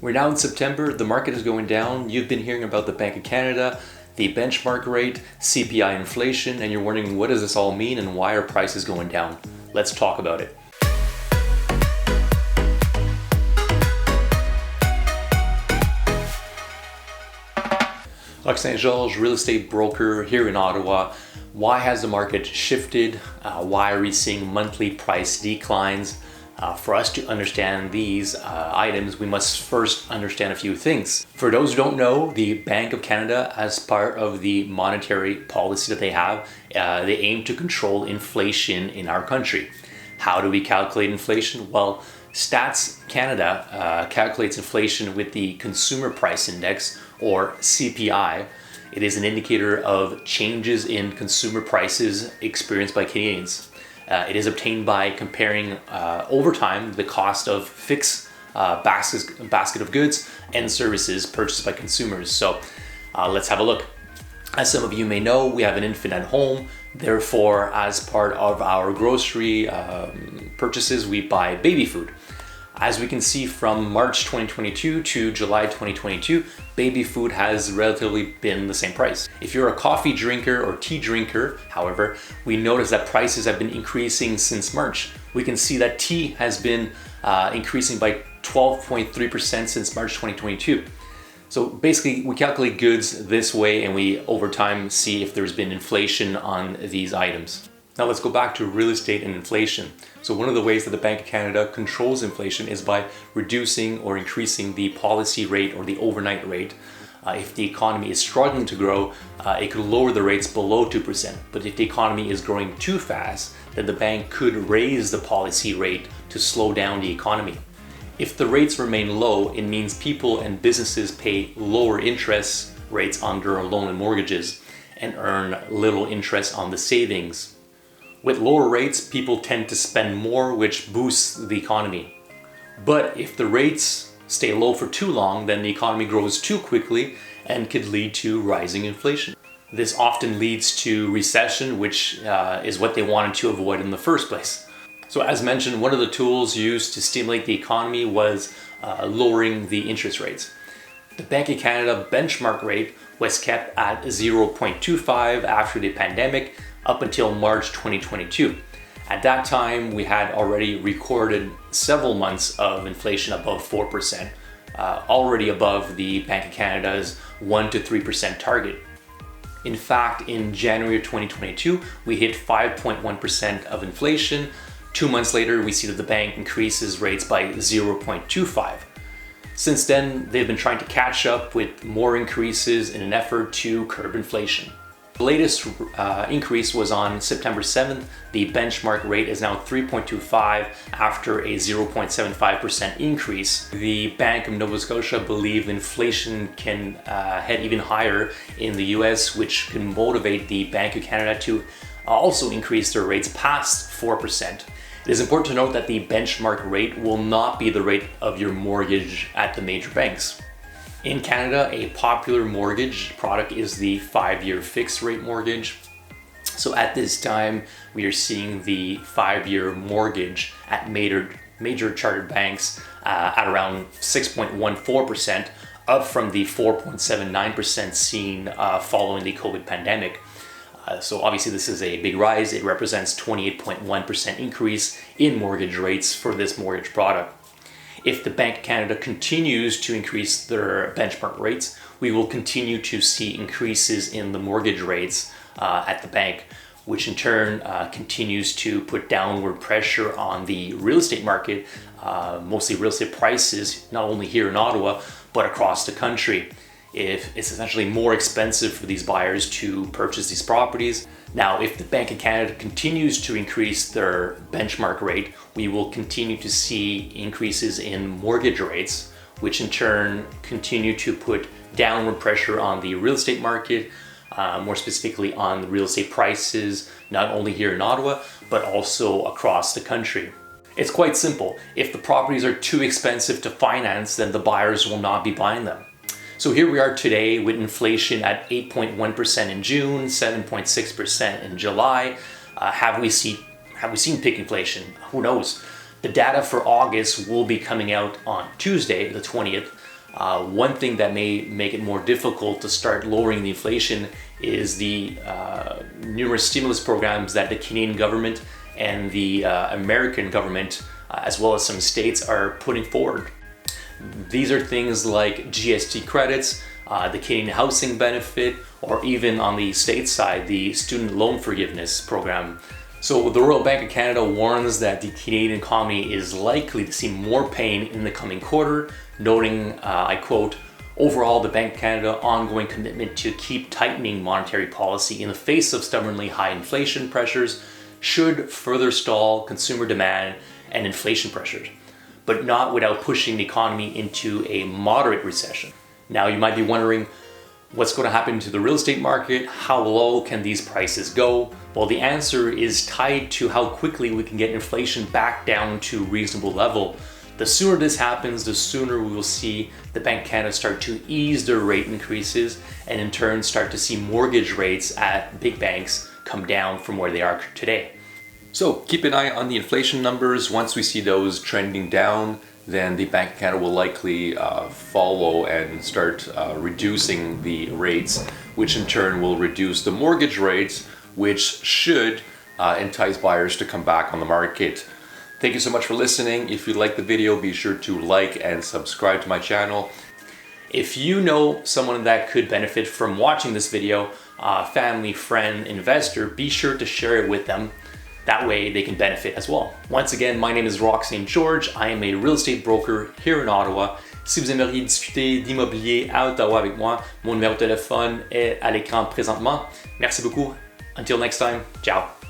We're now in September, the market is going down. You've been hearing about the Bank of Canada, the benchmark rate, CPI inflation, and you're wondering what does this all mean and why are prices going down? Let's talk about it. Roch St-Georges, real estate broker here in Ottawa. Why has the market shifted? Why are we seeing monthly price declines? For us to understand these items, we must first understand a few things. For those who don't know, the Bank of Canada, as part of the monetary policy that they have, they aim to control inflation in our country. How do we calculate inflation? Well, Stats Canada calculates inflation with the Consumer Price Index, or CPI. It is an indicator of changes in consumer prices experienced by Canadians. It is obtained by comparing over time the cost of fixed basket of goods and services purchased by consumers. So let's have a look. As some of you may know, we have an infant at home. Therefore, as part of our grocery purchases, we buy baby food. As we can see, from March 2022 to July 2022, baby food has relatively been the same price. If you're a coffee drinker or tea drinker, however, we notice that prices have been increasing since March. We can see that tea has been increasing by 12.3% since March 2022. So basically, we calculate goods this way and we over time see if there's been inflation on these items. Now let's go back to real estate and inflation. So one of the ways that the Bank of Canada controls inflation is by reducing or increasing the policy rate or the overnight rate. If the economy is struggling to grow, it could lower the rates below 2%. But if the economy is growing too fast, then the bank could raise the policy rate to slow down the economy. If the rates remain low, it means people and businesses pay lower interest rates on their loan and mortgages and earn little interest on the savings. With lower rates, people tend to spend more, which boosts the economy. But if the rates stay low for too long, then the economy grows too quickly and could lead to rising inflation. This often leads to recession, which is what they wanted to avoid in the first place. So as mentioned, one of the tools used to stimulate the economy was lowering the interest rates. The Bank of Canada benchmark rate was kept at 0.25 after the pandemic, up until March 2022. At that time, we had already recorded several months of inflation above 4%, already above the Bank of Canada's 1 to 3% target. In fact, in January 2022, we hit 5.1% of inflation. 2 months later, we see that the bank increases rates by 0.25. Since then, they've been trying to catch up with more increases in an effort to curb inflation. The latest increase was on September 7th. The benchmark rate is now 3.25 after a 0.75% increase. The Bank of Nova Scotia believe inflation can head even higher in the US, which can motivate the Bank of Canada to also increase their rates past 4%. It is important to note that the benchmark rate will not be the rate of your mortgage at the major banks. In Canada, a popular mortgage product is the 5-year fixed rate mortgage. So at this time, we are seeing the 5-year mortgage at major chartered banks at around 6.14%, up from the 4.79% seen following the COVID pandemic. So obviously this is a big rise. It represents 28.1% increase in mortgage rates for this mortgage product. If the Bank of Canada continues to increase their benchmark rates, we will continue to see increases in the mortgage rates at the bank, which in turn continues to put downward pressure on the real estate market, mostly real estate prices, not only here in Ottawa, but across the country. If it's essentially more expensive for these buyers to purchase these properties. Now, if the Bank of Canada continues to increase their benchmark rate, we will continue to see increases in mortgage rates, which in turn continue to put downward pressure on the real estate market, more specifically on the real estate prices, not only here in Ottawa, but also across the country. It's quite simple. If the properties are too expensive to finance, then the buyers will not be buying them. So here we are today with inflation at 8.1% in June, 7.6% in July. Have we seen peak inflation? Who knows? The data for August will be coming out on Tuesday, the 20th. One thing that may make it more difficult to start lowering the inflation is the numerous stimulus programs that the Canadian government and the American government, as well as some states, are putting forward. These are things like GST credits, the Canadian housing benefit, or even on the state side, the student loan forgiveness program. So the Royal Bank of Canada warns that the Canadian economy is likely to see more pain in the coming quarter, noting, I quote, "Overall, the Bank of Canada ongoing commitment to keep tightening monetary policy in the face of stubbornly high inflation pressures should further stall consumer demand and inflation pressures, but not without pushing the economy into a moderate recession." Now you might be wondering, what's going to happen to the real estate market? How low can these prices go? Well, the answer is tied to how quickly we can get inflation back down to reasonable level. The sooner this happens, the sooner we will see the Bank of Canada start to ease their rate increases and in turn start to see mortgage rates at big banks come down from where they are today. So keep an eye on the inflation numbers. Once we see those trending down, then the Bank of Canada will likely follow and start reducing the rates, which in turn will reduce the mortgage rates, which should entice buyers to come back on the market. Thank you so much for listening. If you like the video, be sure to like and subscribe to my channel. If you know someone that could benefit from watching this video, family, friend, investor, be sure to share it with them. That way they can benefit as well. Once again, my name is Roch St-Georges. I am a real estate broker here in Ottawa. Si vous aimeriez discuter d'immobilier à Ottawa avec moi, mon numéro de téléphone est à l'écran présentement. Merci beaucoup. Until next time, ciao.